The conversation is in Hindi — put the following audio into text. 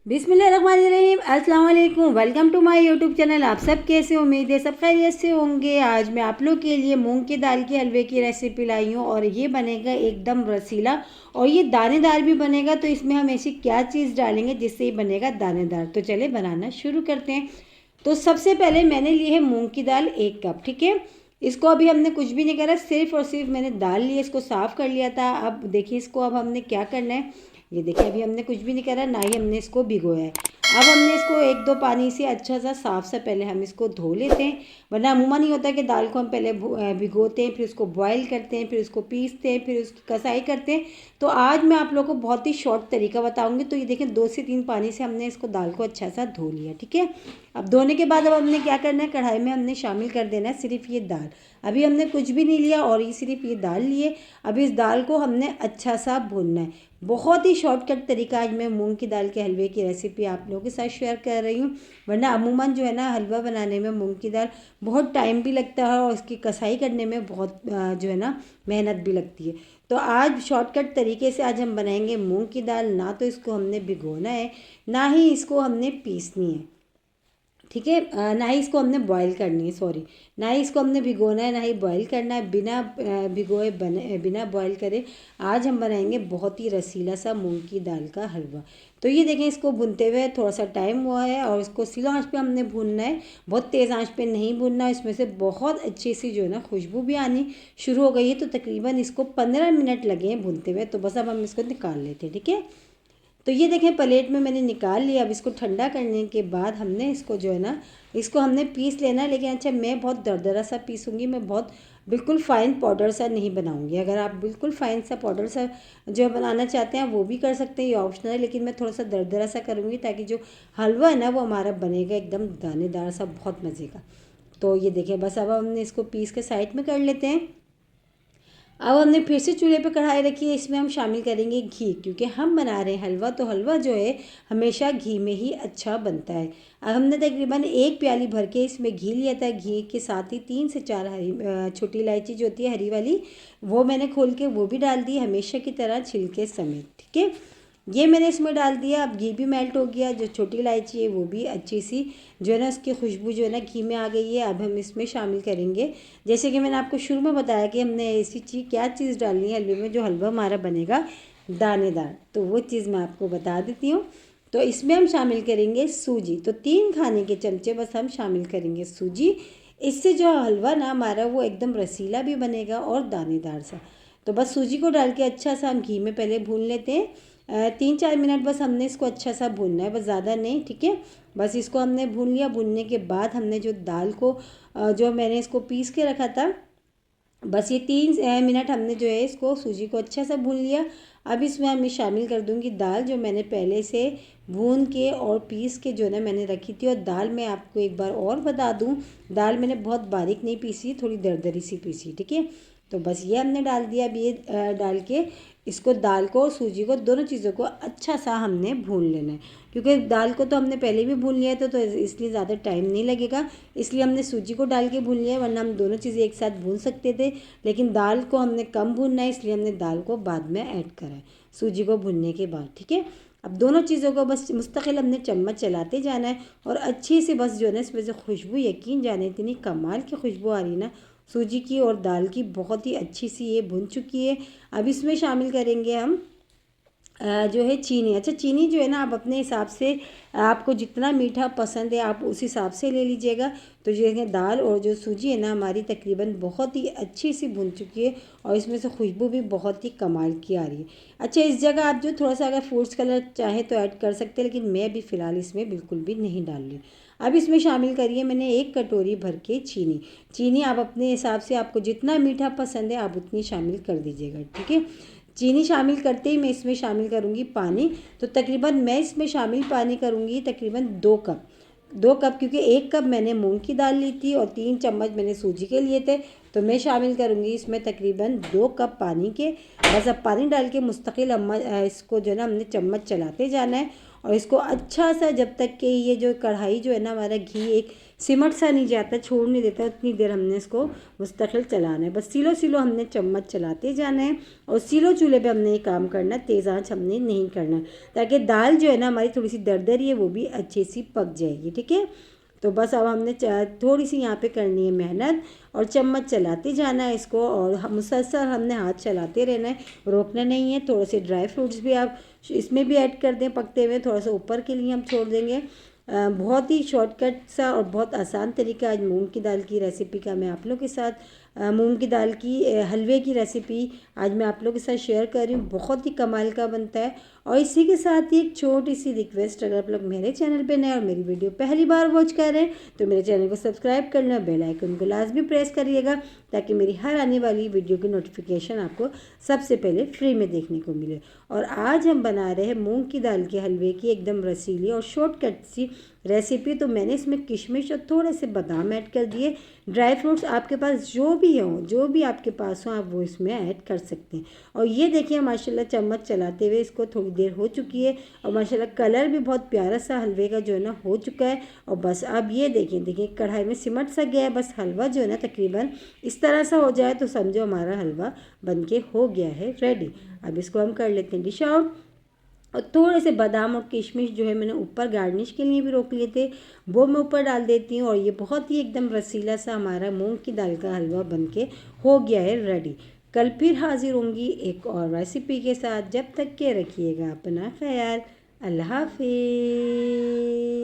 बिस्मिल्लाहिर्रहमानिर्रहीम, अस्सलाम वालेकुम। Welcome to my YouTube channel. आप सब कैसे, उम्मीद है सब खैरियत से होंगे। आज मैं आप लोग के लिए मूंग की दाल के हलवे की रेसिपी लाई हूँ और ये बनेगा एकदम रसीला और ये दानेदार भी बनेगा। तो इसमें हम ऐसी क्या चीज़ डालेंगे जिससे ये बनेगा दानेदार। तो चले बनाना शुरू करते हैं। तो सबसे पहले मैंने ली है मूँग की दाल 1 कप, ठीक है। इसको अभी हमने कुछ भी नहीं करा, सिर्फ और सिर्फ मैंने दाल ली, इसको साफ़ कर लिया था। अब देखिए इसको अब हमने क्या करना है, ये देखिए अभी हमने कुछ भी नहीं करा, ना ही हमने इसको भिगोया है। अब हमने इसको 1-2 पानी से अच्छा सा साफ सा पहले हम इसको धो लेते हैं। वरना अमूमन नहीं होता कि दाल को हम पहले भिगोते हैं, फिर उसको बॉईल करते हैं, फिर उसको पीसते हैं, फिर उसकी कसाई करते हैं। तो आज मैं आप लोगों को बहुत ही शॉर्ट तरीका बताऊंगी। तो ये देखें 2 से 3 पानी से हमने इसको दाल को अच्छा सा धो लिया, ठीक है। अब धोने के बाद अब हमने क्या करना है, कढ़ाई में हमने शामिल कर देना है सिर्फ ये दाल। अभी हमने कुछ भी नहीं लिया और ये सिर्फ ये दाल लिए। अभी इस दाल को हमने अच्छा सा भूनना है। बहुत ही शॉर्टकट तरीका आज मैं मूंग की दाल के हलवे की रेसिपी आप लोगों के साथ शेयर कर रही हूँ। वरना अमूमन जो है ना, हलवा बनाने में मूंग की दाल बहुत टाइम भी लगता है और उसकी कसाई करने में बहुत जो है ना मेहनत भी लगती है। तो आज शॉर्टकट तरीके से आज हम बनाएंगे मूंग की दाल। ना तो इसको हमने भिगोना है, ना ही इसको हमने पीसनी है, ठीक है। ना ही इसको हमने बॉईल करनी है, सॉरी, ना ही इसको हमने भिगोना है, ना ही बॉईल करना है। बिना भिगोए बिना बॉईल करे आज हम बनाएंगे बहुत ही रसीला सा मूंग की दाल का हलवा। तो ये देखें, इसको भूनते हुए थोड़ा सा टाइम हुआ है और इसको स्लो आंच पे हमने भूनना है, बहुत तेज़ आंच पे नहीं भूनना। इसमें से बहुत अच्छी सी जो है ना खुशबू भी आनी शुरू हो गई है। तो तकरीबन इसको 15 मिनट लगे हैं भूनते हुए। तो बस अब हम इसको निकाल लेते हैं, ठीक है। तो ये देखें प्लेट में मैंने निकाल लिया। अब इसको ठंडा करने के बाद हमने इसको जो है ना, इसको हमने पीस लेना है। लेकिन अच्छा, मैं बहुत दरदरा सा पीसूँगी, मैं बहुत बिल्कुल फ़ाइन पाउडर सा नहीं बनाऊँगी। अगर आप बिल्कुल फ़ाइन सा पाउडर सा जो बनाना चाहते हैं वो भी कर सकते हैं, ये ऑप्शनल है। लेकिन मैं थोड़ा सा दरदरा सा करूँगी ताकि जो हलवा है ना वो हमारा बनेगा एकदम दानेदार सा, बहुत मज़े का। तो ये देखिए, बस अब हमने इसको पीस के साइड में कर लेते हैं। अब हमने फिर से चूल्हे पे कढ़ाई रखी है, इसमें हम शामिल करेंगे घी, क्योंकि हम बना रहे हैं हलवा। तो हलवा जो है हमेशा घी में ही अच्छा बनता है। अब हमने तकरीबन 1 प्याली भर के इसमें घी लिया था। घी के साथ ही 3 से 4 छोटी इलायची जो होती है हरी वाली, वो मैंने खोल के वो भी डाल दी, हमेशा की तरह छिलके समेत, ठीक है। ये मैंने इसमें डाल दिया। अब घी भी मेल्ट हो गया, जो छोटी इलायची है वो भी अच्छी सी जो है ना, उसकी खुशबू जो है ना घी में आ गई है। अब हम इसमें शामिल करेंगे, जैसे कि मैंने आपको शुरू में बताया कि हमने ऐसी चीज़ क्या चीज़ डालनी है हलवे में जो हलवा हमारा बनेगा दानेदार। तो वो चीज़ मैं आपको बता देती हूँ। तो इसमें हम शामिल करेंगे सूजी। तो 3 खाने के चमचे बस हम शामिल करेंगे सूजी। इससे जो हलवा ना हमारा वो एकदम रसीला भी बनेगा और दानेदार सा। तो बस सूजी को डाल के अच्छा सा हम घी में पहले भून लेते हैं। 3-4 मिनट बस हमने इसको अच्छा सा भूनना है, बस ज़्यादा नहीं, ठीक है। बस इसको हमने भून लिया। भूनने के बाद हमने जो दाल को जो मैंने इसको पीस के रखा था, बस ये 3 मिनट हमने जो है इसको सूजी को अच्छा सा भून लिया। अब इसमें मैं शामिल कर दूंगी दाल जो मैंने पहले से भून के और पीस के जो है ना मैंने रखी थी। और दाल मैं आपको एक बार और बता दूं, दाल मैंने बहुत बारीक नहीं पीसी, थोड़ी दरदरी सी पीसी, ठीक है। तो बस ये हमने डाल दिया। अब ये डाल के इसको, दाल को और सूजी को, दोनों चीज़ों को अच्छा सा हमने भून लेना है। क्योंकि दाल को तो हमने पहले भी भून लिया था, तो इसलिए ज़्यादा टाइम नहीं लगेगा, इसलिए हमने सूजी को डाल के भून लिया। वरना हम दोनों चीज़ें एक साथ भून सकते थे, लेकिन दाल को हमने कम भूनना है, इसलिए हमने दाल को बाद में ऐड करा है सूजी को भूनने के बाद, ठीक है। अब दोनों चीज़ों को बस मुस्तकिल हमने चम्मच चलाते जाना है और अच्छी से बस जो है ना इसमें से खुशबू, यकीन जाने इतनी कमाल की खुशबू आ रही ना सूजी की और दाल की, बहुत ही अच्छी सी ये भुन चुकी है। अब इसमें शामिल करेंगे हम जो है चीनी। अच्छा, चीनी जो है ना आप अपने हिसाब से, आपको जितना मीठा पसंद है आप उस हिसाब से ले लीजिएगा। तो जो है दाल और जो सूजी है ना हमारी तकरीबन बहुत ही अच्छी सी भुन चुकी है और इसमें से खुशबू भी बहुत ही कमाल की आ रही है। अच्छा, इस जगह आप जो थोड़ा सा अगर फूड्स कलर चाहें तो ऐड कर सकते हैं, लेकिन मैं अभी फ़िलहाल इसमें बिल्कुल भी नहीं डाल रही। अब इसमें शामिल करिए मैंने 1 कटोरी भर के चीनी। चीनी आप अपने हिसाब से, आपको जितना मीठा पसंद है आप उतनी शामिल कर दीजिएगा, ठीक है। चीनी शामिल करते ही मैं इसमें शामिल करूँगी पानी। तो तकरीबन मैं इसमें शामिल पानी करूँगी तकरीबन 2 कप। 2 कप, क्योंकि 1 कप मैंने मूंग की दाल ली थी और 3 चम्मच मैंने सूजी के लिए थे। तो मैं शामिल करूँगी इसमें तकरीबन 2 कप पानी के। बस अब पानी डाल के मुस्तकिल इसको जो है ना हमने चम्मच चलाते जाना है और इसको अच्छा सा जब तक कि ये जो कढ़ाई जो है ना हमारा घी एक सिमट सा नहीं जाता, छोड़ नहीं देता, उतनी देर हमने इसको मुस्तकिल चलाना है। बस सिलो सिलो हमने चम्मच चलाते जाना है और सिलो चूल्हे पे हमने ये काम करना है, तेज़ आंच हमने नहीं करना, ताकि दाल जो है ना हमारी थोड़ी सी दरदरी है वो भी अच्छी सी पक जाएगी। ठीक है, तो बस अब हमने थोड़ी सी यहाँ पे करनी है मेहनत और चम्मच चलाते जाना है इसको, और मुसलसल हमने हाथ चलाते रहना है, रोकना नहीं है। थोड़े से ड्राई फ्रूट्स भी आप इसमें भी ऐड कर दें पकते हुए, थोड़ा सा ऊपर के लिए हम छोड़ देंगे। बहुत ही शॉर्टकट सा और बहुत आसान तरीका आज मूंग की दाल की रेसिपी का मैं आप लोग के साथ मूंग की दाल की हलवे की रेसिपी आज मैं आप लोग के साथ शेयर कर रही हूँ। बहुत ही कमाल का बनता है। और इसी के साथ ही एक छोटी सी रिक्वेस्ट, अगर आप लोग मेरे चैनल पे नए और मेरी वीडियो पहली बार वॉच कर रहे हैं तो मेरे चैनल को सब्सक्राइब कर लें, बेल आइकन को लाजमी प्रेस करिएगा ताकि मेरी हर आने वाली वीडियो की नोटिफिकेशन आपको सबसे पहले फ्री में देखने को मिले। और आज हम बना रहे हैं मूंग की दाल के हलवे की एकदम रसीली और शॉर्टकट सी रेसिपी। तो मैंने इसमें किशमिश और थोड़े से बादाम ऐड कर दिए। ड्राई फ्रूट्स आपके पास जो भी हो, जो भी आपके पास हो, आप वो इसमें ऐड कर सकते हैं। और ये देखिए माशाल्लाह चम्मच चलाते हुए इसको थोड़ी देर हो चुकी है और माशाल्लाह कलर भी बहुत प्यारा सा हलवे का जो है ना हो चुका है। और बस अब ये देखिए कढ़ाई में सिमट सा गया है। बस हलवा जो है ना तकरीबन इस तरह सा हो जाए तो समझो हमारा हलवा बनके हो गया है रेडी। अब इसको हम कर लेते हैं डिश आउट। और थोड़े से बादाम और किशमिश जो है मैंने ऊपर गार्निश के लिए भी रोक लिए थे, वो मैं ऊपर डाल देती हूँ। और ये बहुत ही एकदम रसीला सा हमारा मूंग की दाल का हलवा बनके हो गया है रेडी। कल फिर हाजिर होंगी एक और रेसिपी के साथ। जब तक के रखिएगा अपना ख्याल। अल्लाह हाफिज़।